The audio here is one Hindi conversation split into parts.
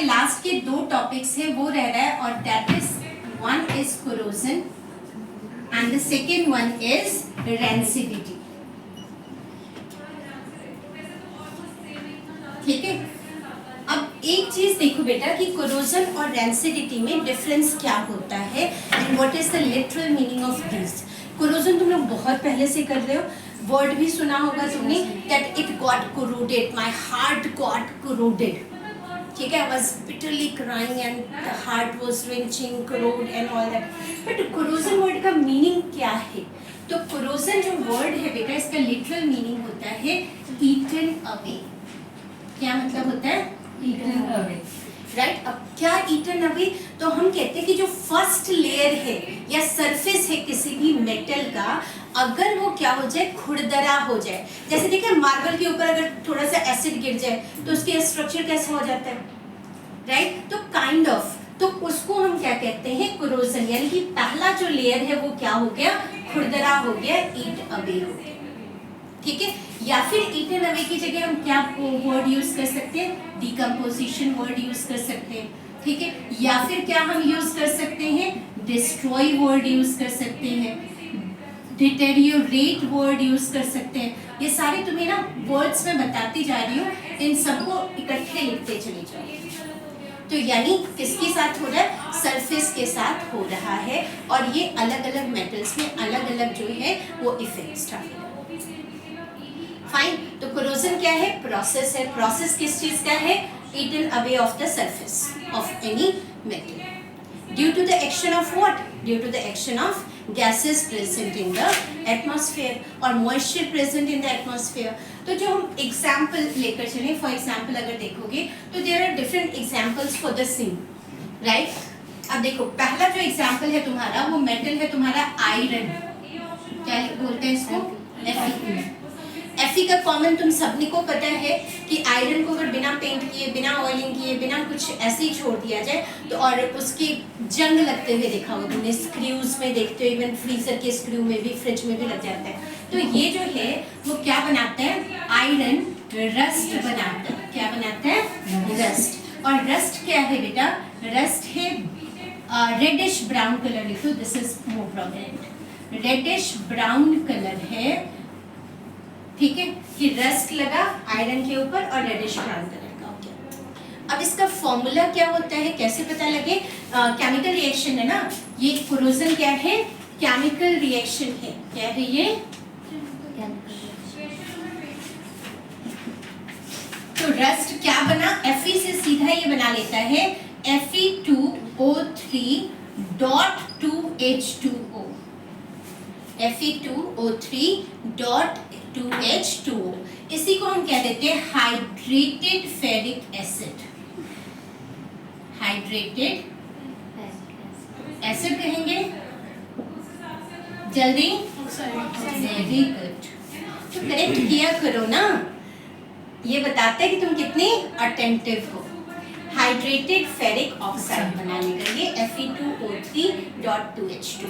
हमारे लास्ट के 2 टॉपिक्स हैं वो रह रहा है, और that is one is corrosion and the second one is rancidity. ठीक है, अब एक चीज देखो बेटा कि कोरोजन और रेंसिडिटी में डिफरेंस क्या होता है and what is the literal meaning of this. Corrosion तुम लोग बहुत पहले से कर रहे हो, वर्ड भी सुना होगा तुमने, that it got corroded, my heart got corroded. ठीक है, I was bitterly crying and the heart was wrenching, corrode and all that. But corrosion word का मीनिंग क्या है? तो कोरोजन जो वर्ड है बेटा, इसका लिटरल मीनिंग होता है ईटन अवे। क्या मतलब होता है? Eaten away, right. अब क्या ईटन अवे? तो हम कहते हैं कि जो फर्स्ट लेयर है या सरफेस है किसी भी मेटल का, अगर वो क्या हो जाए, खुरदरा हो जाए। जैसे देखिए मार्बल के ऊपर अगर थोड़ा सा एसिड गिर जाए तो उसके स्ट्रक्चर कैसा हो जाता है, राइट। तो काइंड ऑफ, तो उसको हम क्या कहते हैं? कोरोजन। यानी कि पहला जो लेयर है वो क्या हो गया, खुरदरा हो गया, ईट अवे हो गया। ठीक है, या फिर ईटन अवे की जगह हम क्या वर्ड यूज कर सकते हैं? डिकम्पोजिशन वर्ड यूज कर सकते हैं। ठीक है, या फिर क्या हम यूज कर सकते हैं? डिस्ट्रॉय वर्ड यूज कर सकते हैं, डिटेरियोरेट वर्ड यूज कर सकते हैं। ये सारे तुम्हें ना वर्ड्स में बताती जा रही हूँ, इन सबको इकट्ठे लिखते चले जाओ। तो यानी किसके साथ हो रहा है? सरफेस के साथ हो रहा है, और ये अलग अलग मेटल्स में अलग अलग जो है वो इफेक्ट्स डालेगा। फाइन, तो कोरोजन क्या है? प्रोसेस है। प्रोसेस किस चीज का है? Eaten away off the surface of any metal due to the action of what? Due to the action of gases present in the atmosphere और moisture present in the atmosphere। तो जो हम एग्जाम्पल लेकर चलें, फॉर एग्जाम्पल अगर देखोगे तो there are different examples for the same, right. अब देखो पहला जो एग्जाम्पल है तुम्हारा, वो मेटल है तुम्हारा आयरन। क्या बोलते हैं इसको? Fe। Fe का कॉमन तुम सबने को पता है कि आयरन को अगर बिना पेंट किए, बिना ऑयलिंग किए, बिना कुछ ऐसे ही छोड़ दिया जाए तो, और उसकी जंग लगते हुए देखा होगा तुमने, स्क्रूज में देखते हो, इवन फ्रीजर के स्क्रू में भी, फ्रिज में भी लग जाता है। तो ये जो है वो क्या बनाता है? आयरन रस्ट बनाता है। क्या बनाता है? रस्ट। और रस्ट क्या है बेटा? रस्ट है रेडिश ब्राउन कलर, लिखो, this is more prominent, reddish brown colour है। ठीक है, कि रस्ट लगा आयरन के ऊपर और रेडिश ब्राउन कलर का हो गया। अब इसका फॉर्मूला क्या होता है, कैसे पता लगे? केमिकल रिएक्शन है ना ये। कोरोजन क्या है? केमिकल रिएक्शन है। क्या है ये? तो रस्ट क्या बना? Fe से सीधा ये बना लेता है Fe2O3.2H2O, Fe2O3.2H2O। इसी को हम कह देते हैं hydrated ferric acid. Hydrated acid कहेंगे जल्दी। वेरी गुड, तो करेक्ट किया करो ना, ये बताते हैं कि तुम कितने अटेंटिव हो। हाइड्रेटेड फेरिक ऑक्साइड बनाने का ये Fe2O3.2H2।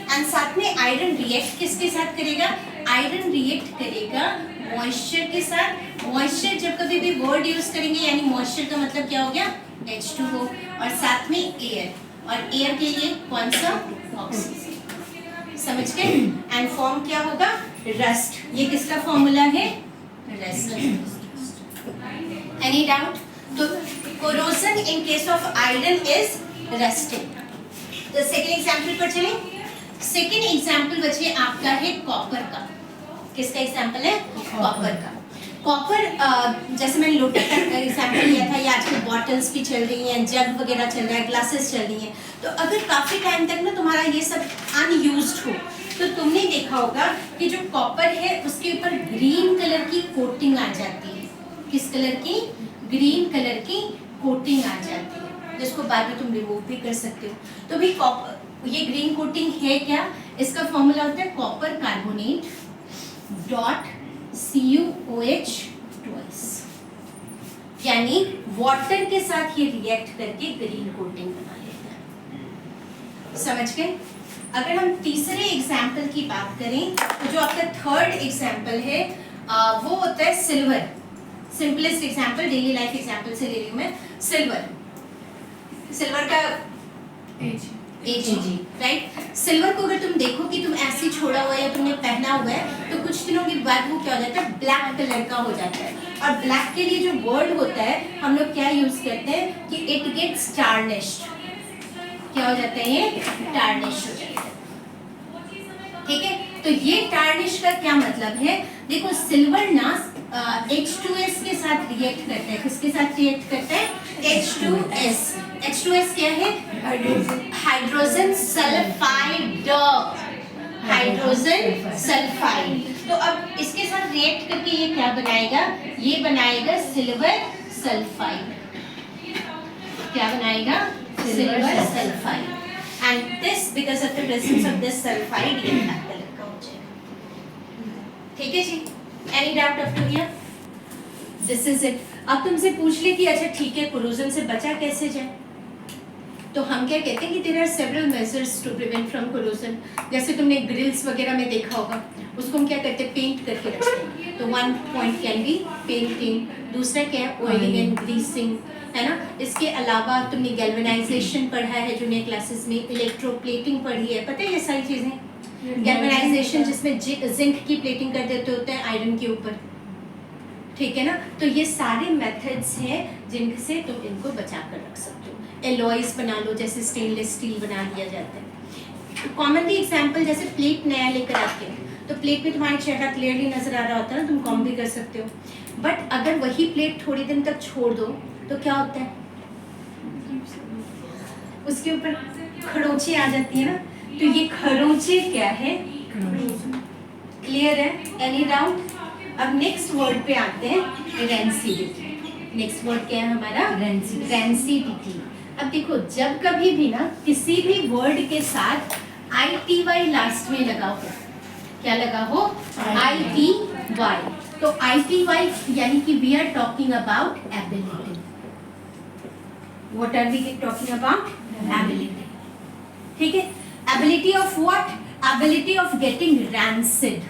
एंड साथ में आयरन रिएक्ट किसके साथ करेगा? आयरन रिएक्ट करेगा मॉइस्चर के साथ। मॉइस्चर जब कभी भी वर्ड यूज करेंगे, यानी मॉइस्चर का मतलब क्या हो गया? H2O, और साथ में एयर, और एयर के लिए कौन सा? ऑक्सीजन। समझ गए? एंड फॉर्म क्या होगा? रस्ट। ये किसका फॉर्मूला है? रस्ट। Any doubt? तो corrosion in case of iron is rusting. तो सेकेंड एग्जाम्पल पर चलें। सेकेंड एग्जाम्पल बचे आपका है कॉपर का। किसका एग्जाम्पल है? कॉपर का। कॉपर जैसे मैंने लोटस का एग्जाम्पल लिया था, या आजकल बॉटल्स भी चल रही हैं, जग वगैरह चल रहा है, ग्लासेस चल रही हैं। तो अगर काफी टाइम तक ना तुम्हारा ये सब अनयूज्ड हो तो तुमने देखा होगा कि जो कॉपर है उसके ऊपर ग्रीन कलर की कोटिंग आ जाती है। किस कलर की? ग्रीन कलर की कोटिंग आ जाती है, जिसको बाद में तुम रिमूव भी कर सकते हो। तो भी कॉपर, ये ग्रीन कोटिंग है क्या? इसका फॉर्मूला होता है copper carbonate dot CuOH twice, यानी वाटर के साथ ये रिएक्ट करके ग्रीन कोटिंग बना लेता है। समझ गए? अगर हम तीसरे एग्जाम्पल की बात करें तो जो आपका थर्ड एग्जाम्पल है वो होता है silver. Simplest example, daily life example से ले रही हूँ मैं। सिल्वर का AG, राइट। सिल्वर को अगर तुम देखो कि तुम ऐसे छोड़ा हुआ है या तुमने पहना हुआ है, तो कुछ दिनों के बाद वो क्या हो जाता है, ब्लैक कलर का हो जाता है। और ब्लैक के लिए जो वर्ड होता है, हम लोग क्या यूज करते हैं कि इट गेट्स टार्निश्ड। क्या हो जाता है, ये टार्निश हो जाता है। ठीक है, तो ये टार्निश का क्या मतलब है, देखो सिल्वर ना H2S के साथ रिएक्ट करता है। किसके साथ रिएक्ट करता है, H2S। H2S क्या है, हाइड्रोजन सल्फाइड, हाइड्रोजन सल्फाइड। तो अब इसके साथ रिएक्ट करके ये क्या बनाएगा, ये बनाएगा सिल्वर सल्फाइड। क्या बनाएगा, silver sulphide. And this because of the presence of this sulphide ये ब्लैक कलर का हो जाएगा। ठीक है जी, any doubt up to here? This is it. अब तुमसे पूछ ले कि अच्छा ठीक है, कोरोजन से बचा कैसे जाए, तो हम क्या कहते हैं कि there are several measures to prevent from corrosion. जैसे तुमने ग्रिल्स वगैरह में देखा होगा, उसको हम क्या करते हैं, पेंट करके रखते हैं। तो one point can be painting, दूसरा क्या है, ऑयलिंग एंड ग्रीसिंग, है ना। इसके अलावा तुमने गैल्वेनाइजेशन पढ़ा है जूनियर क्लासेस में, इलेक्ट्रोप्लेटिंग पढ़ी है, पता है ये सारी चीजें। गैल्वेनाइजेशन जिसमें जिंक की प्लेटिंग कर देते होते हैं आयरन के ऊपर, ठीक है ना। तो ये सारे मेथड्स हैं जिनसे तुम इनको बचा कर रख सकते हो। एलॉयज बना लो, जैसे स्टेनलेस स्टील बना दिया जाता है। कॉमनली एग्जांपल जैसे प्लेट नया लेकर आते हो, तो प्लेट में तुम्हारा चेहरा क्लियरली नजर आ रहा होता है ना, तुम कॉम भी कर सकते हो। बट अगर वही प्लेट थोड़ी दिन तक छोड़ दो तो क्या होता है, उसके ऊपर खरोंचे आ जाती है ना। तो ये खरोंचे क्या है, क्लियर है, एनी डाउट? अब नेक्स्ट वर्ड पे आते हैं, रेंसिडिटी। नेक्स्ट वर्ड क्या है हमारा, रेंसिडिटी। अब देखो, जब कभी भी ना किसी भी वर्ड के साथ ITY लास्ट में लगा हो, क्या लगा हो, ITY, तो ITY यानी कि we are talking about ability. What are we talking about, ability. ठीक है, ability of what, ability of getting rancid.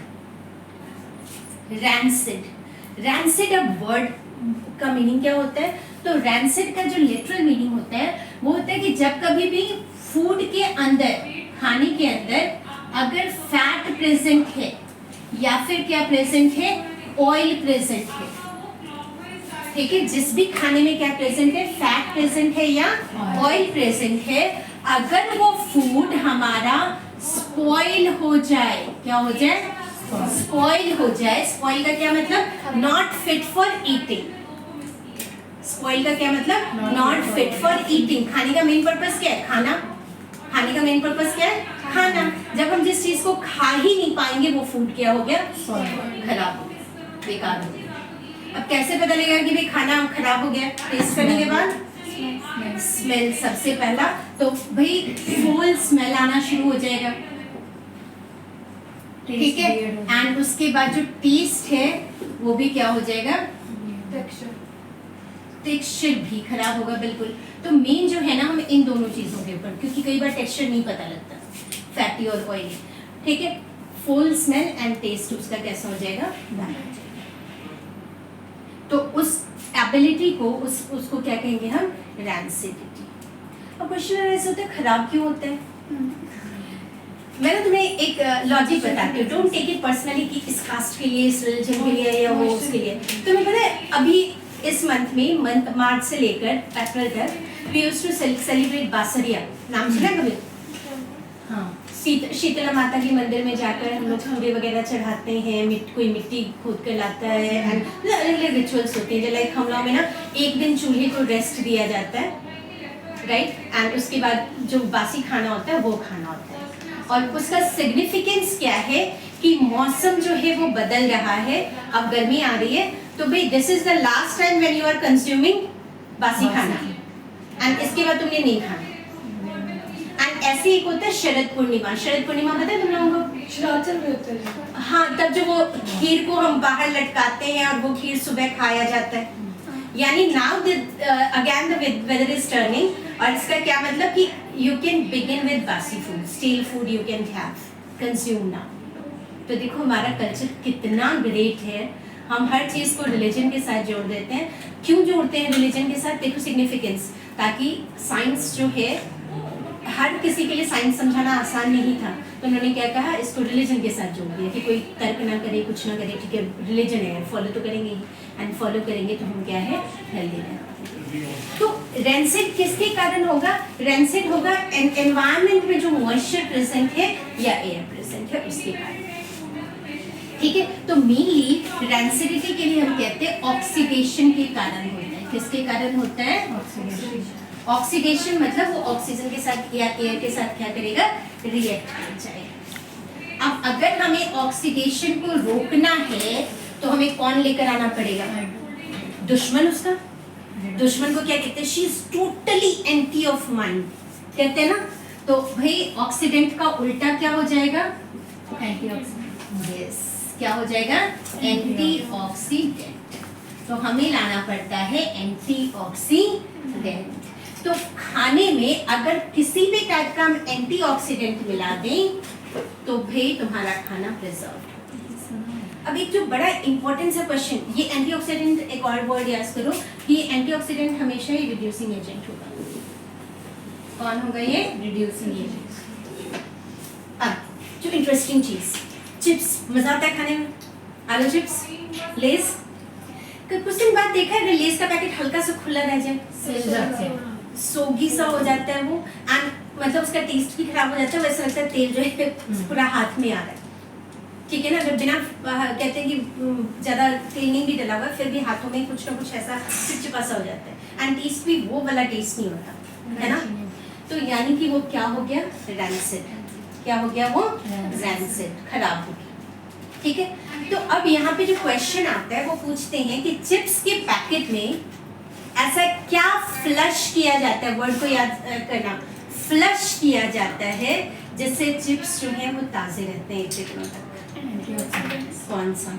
Rancid अब वर्ड का मीनिंग क्या होता है, तो रैंसिड का जो लिटरल मीनिंग होता है वो होता है कि जब कभी भी फूड के अंदर, खाने के अंदर अगर फैट प्रेजेंट है या फिर क्या प्रेजेंट है, ऑयल प्रेजेंट है। ठीक है, जिस भी खाने में क्या प्रेजेंट है, फैट प्रेजेंट है या ऑयल प्रेजेंट है, अगर वो फूड हमारा स्पॉइल हो जाए, क्या हो जाए, स्पॉइल हो जाए। स्पॉइल का क्या मतलब, not fit for eating. Spoil का क्या मतलब, नॉट फिट फॉर ईटिंग। खाने का मेन पर्पस क्या है, खाना। खाने का मेन पर्पस क्या है, खाना। जब हम जिस चीज को खा ही नहीं पाएंगे वो फूड क्या हो गया, खराब हो गया, बेकार हो गया। अब कैसे पता लगेगा कि भाई खाना खराब हो गया, टेस्ट करने के बाद स्मेल सबसे पहला, तो भाई फूल स्मेल आना शुरू हो जाएगा। ठीक है, एंड उसके बाद जो टेस्ट है वो भी क्या हो जाएगा, टेक्सचर भी खराब होगा, बिल्कुल। तो मेन जो है ना, हम इन दोनों चीजों के ऊपर, क्योंकि कई बार टेक्सचर नहीं पता लगता, फैटी और ऑयली। ठीक है, फुल स्मेल एंड टेस्ट उसका कैसा हो जाएगा, बैड हो जाएगा। तो उस एबिलिटी को, उसको क्या कहेंगे हम, रैंसिडिटी। अब क्वेश्चन ऐसे होता है, खराब क्यों होता है? मैं ना तुम्हें एक लॉजिक बताती हूँ, डोंट टेक इट पर्सनली कि इस कास्ट के लिए, इस रिलीजन के लिए या वो उसके लिए। तुम्हें पता है, अभी इस मंथ में, मार्च से लेकर अप्रैल तक, वी यूज्ड टू सेलिब्रेट बासरिया। नाम सुना कभी? हाँ, शीतला माता के मंदिर में जाकर हम लोग पूरे वगैरह चढ़ाते हैं, कोई मिट्टी खोद कर लाता है, एंड अलग अलग रिचुअल्स होते हैं। लाइक हम लोग में ना एक दिन चूल्हे को रेस्ट दिया जाता है, राइट, एंड उसके बाद जो बासी खाना होता है वो खाना होता है। और उसका सिग्निफिकेंस क्या है कि मौसम जो है वो बदल रहा है, अब गर्मी आ रही है, तो भाई this is the last time when you are consuming बासी खाना, एंड इसके बाद तुमने नहीं खाना। एंड ऐसे एक होता है शरद पूर्णिमा। शरद पूर्णिमा पता है तुम लोगों को? हाँ, तब जो वो खीर को हम बाहर लटकाते हैं और वो खीर सुबह खाया जाता है। यानी now again the weather is turning, और इसका क्या मतलब कि यू कैन बिगिन विद बासी food, stale food you can have consume now. तो देखो हमारा कल्चर कितना ग्रेट है, हम हर चीज को रिलीजन के साथ जोड़ देते हैं। क्यों जोड़ते हैं रिलीजन के साथ? देखो सिग्निफिकेंस, ताकि साइंस जो है हर किसी के लिए साइंस समझाना आसान नहीं था, तो उन्होंने क्या कहा, इसको रिलीजन के साथ जोड़ दिया कि कोई तर्क ना करे, कुछ ना करे, ठीक है रिलीजन है, फॉलो तो करेंगे ही, एंड फॉलो करेंगे तो हम क्या है, हेल्दी रहेंगे। तो रेंसिड किसके कारण होगा? रेंसिड होगा एनवायरनमेंट में जो मॉइस्चर प्रेजेंट है या एयर प्रेजेंट है उसके कारण, ठीक है। तो मेनली रेंसिडिटी के लिए हम कहते हैं ऑक्सीडेशन के कारण होता है। किसके कारण होता है? ऑक्सीडेशन मतलब वो ऑक्सीजन के साथ या एयर के साथ क्या करेगा, रिएक्ट कर जाएगा। अब अगर हमें ऑक्सीडेशन को रोकना है तो हमें कौन लेकर आना पड़ेगा? दुश्मन। उसका दुश्मन को क्या कहते हैं? She is totally anti of mind कहते हैं ना। तो भाई ऑक्सीडेंट का उल्टा क्या हो जाएगा? एंटीऑक्सीडेंट। यस, क्या हो जाएगा? एंटीऑक्सीडेंट। तो हमें लाना पड़ता है एंटीऑक्सीडेंट। तो खाने में अगर किसी भी टाइप का हम एंटीऑक्सीडेंट मिला दें तो भाई तुम्हारा खाना प्रिजर्व। अब एक जो बड़ा इंपॉर्टेंट सा क्वेश्चन, ये एंटीऑक्सीडेंट, एक और वर्ड याद करो, ये एंटीऑक्सीडेंट हमेशा ही रिड्यूसिंग एजेंट होगा। कौन होगा ये? Reducing agent. अब जो इंटरेस्टिंग चीज, चिप्स, मजा आता है खाने में, आलू चिप्स, लेस। कुछ दिन बाद देखा है लेस का पैकेट हल्का सा खुला रह जाए, सोगी सा हो जाता है वो, एंड मतलब उसका टेस्ट भी खराब हो जाता है, वैसा लगता है तेल जो है पूरा हाथ में आ रहा है, ठीक है ना। अगर बिना कहते हैं कि ज्यादा तेल नहीं भी डला हुआ फिर भी हाथों में कुछ ना कुछ ऐसा चिपचिपा सा हो जाता है, एंड टेस्ट भी वो वाला टेस्ट नहीं होता है ना। तो यानी कि वो क्या हो गया? रैंसिड। क्या हो गया वो? रैंसिड, खराब हो गया, ठीक है। तो अब यहाँ पे जो क्वेश्चन आता है वो पूछते हैं कि चिप्स के पैकेट में ऐसा क्या फ्लश किया जाता है, वर्ड को याद करना, फ्लश किया जाता है जिससे चिप्स जो है वो ताजे रहते हैं एक दिनों तक। कौन सा?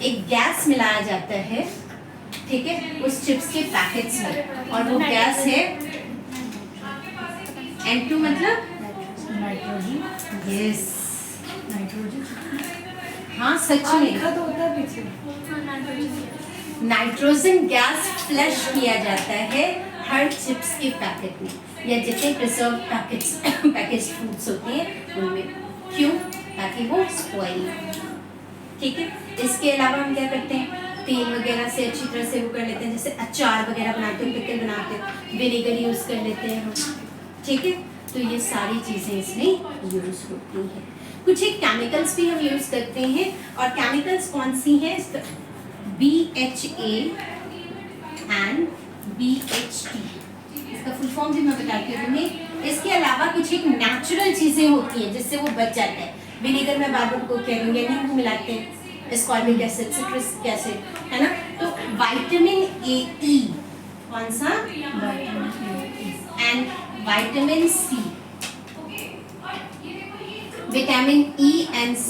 एक गैस मिलाया जाता है, ठीक है, उस चिप्स के पैकेट्स में, और वो गैस है N2 मतलब नाइट्रोजन। Yes, nitrogen. हाँ सच में लिखा तो होता है पीछे। नाइट्रोजन गैस फ्लश किया जाता है हर चिप्स के पैकेट में या जितने प्रिजर्व पैकेज फूड्स होते हैं उनमें। क्यों? ताकि वो स्पॉइल ना, ठीक है। इसके अलावा हम क्या करते हैं, तेल वगैरह से अच्छी तरह से वो कर लेते हैं, जैसे अचार वगैरह बनाते हैं, पिकल बनाते हैं, विनेगर यूज कर लेते हैं हम, ठीक है। तो ये सारी चीजें इसमें यूज होती हैं। कुछ एक केमिकल्स भी हम यूज करते हैं, और केमिकल्स कौन सी हैं? BHA एंड BHT, इसका फुल फॉर्म भी मैं बताती हूँ तुम्हें। इसके अलावा कुछ एक नेचुरल चीजें होती हैं जिससे वो बच जाता है। विनेगर में बाद को क्या करेंगे, नींबू मिलाते हैं, एस्कॉर्बिक एसिड, सिट्रिक एसिड, है ना। तो विटामिन A, कौन सा? And vitamin C, vitamin E and C,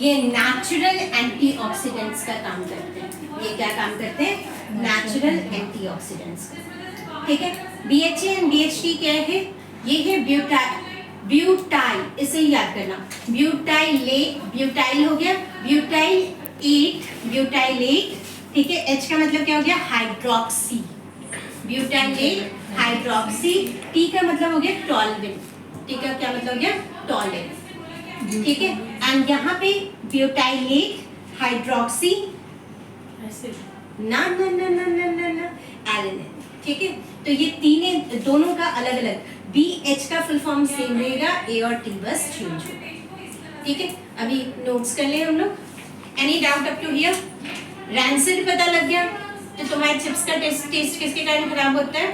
ये नेचुरल एंटीऑक्सीडेंट्स का काम करते हैं। ये क्या काम करते हैं? नेचुरल एंटीऑक्सीडेंट्स का, ठीक है। BHA एंड BHT क्या है? ये है ब्यूटाइल, इसे याद करना, ब्यूटाइल हो गया, ब्यूटाइलेट, ठीक है। H का मतलब क्या हो गया? Hydroxy, ब्यूटाइलेट hydroxy. T का मतलब हो गया टॉलरेंट, T का क्या मतलब हो गया? टॉलरेंट, ठीक है। एंड यहाँ पे ब्यूटाइलेट हाइड्रोक्सी ना एलिनिन, ठीक है। तो ये तीन दोनों का अलग अलग, BH का फुल फॉर्म सेम रहेगा, A और T बस चेंज होगा, ठीक है। अभी नोट्स कर ले हम लोग। Any doubt up to here? Rancid पता लग गया, तो तुम्हारे चिप्स का टेस्ट किसके कारण खराब होता है?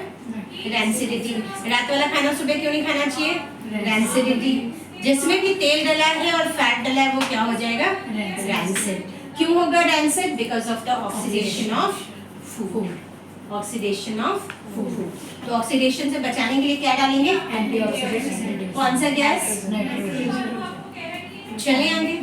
रैंसिडिटी। रात वाला खाना सुबह क्यों नहीं खाना चाहिए? रैंसिडिटी। जिसमें भी तेल डला है और फैट डला है वो क्या हो जाएगा? रैंसिड। क्यों होगा rancid? Because of the oxidation of food, oxidation of food. तो ऑक्सीडेशन से बचाने के लिए क्या डालेंगे? एंटीऑक्सीडेंट। कौन सा गैस? नाइट्रोजन। चले आगे।